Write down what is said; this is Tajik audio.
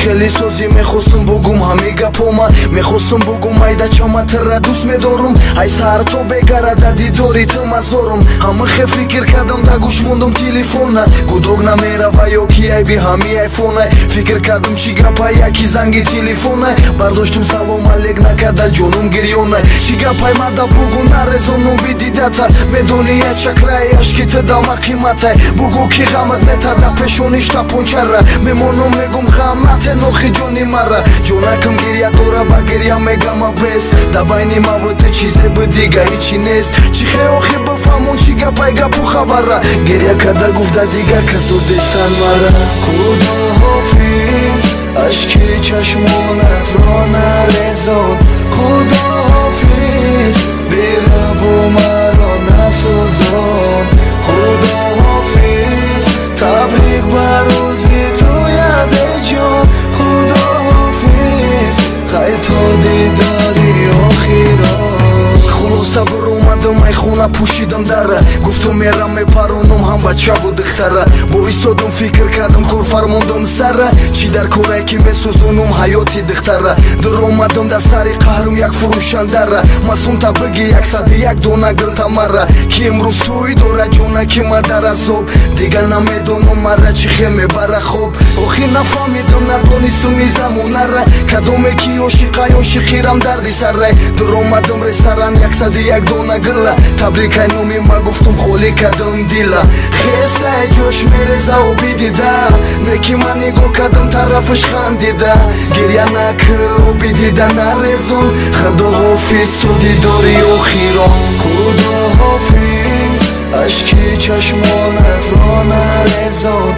хеле созӣ мехостум бугум ҳами гапома мехостум бугум айда чаматра дӯст медорум ай саҳар то бегарада дидори ту мазорум ҳамахе фикр кардам да гӯш мондум телефона гудок намерава ё ки айби ҳами айфонай фикр кардам чӣ гапай яки занги телефонай бардоштум салом алек накарда ҷонум гирёнай чӣ гапай мада бугу нарезонум бидидата медони я чакраи ашкита дама қиматай бугу ки ғамат метада пешониш тапончара мемонум мегум ғам натенохи ҷони мара ҷонакам гиря дора ба гиря мегама бес да байни мавоти чизе бы дига ҳичи нест чӣ хеохи бифаҳмон чӣ гапай гапу хабара гиря када гуфта дига кас додестан мара худоҳофиз ашки чашмонатро нарезон худоҳофиз бираву маро насӯзон худоҳофиз табрик ба рӯзи ту яdeҷон худоҳофиз хай то дидори охирон хулоса баромадам ай хона пӯшидам дара гуфтум мерам мепаронум ҳам бачаву духтара бо истодум фикр кардам кор фармондам сара чӣ дар коре ки месӯзонум ҳаёти духтара даромадам дар сари қаҳрум як фурӯшандара масумта биги 101 дона гилтамара ки имрӯз тӯй дора ҷонаки ма дар азоб дигар намедонам мара чӣ хел мебара хоб охир нафаҳмидам надонистум и замонара кадоме ки ошиқай ошиқирам дарди сарай даромадам ресторан 101 дона гилла табрикай номи ма гуфтум холӣ кардам дила хестай ҷош мереза оби дида неки ман нигоҳ кардам тарафаш хандида гиря накӯ оби дида нарезон худоҳофиз то дидори охирон худоҳофиз ашки чашмонатро нарезон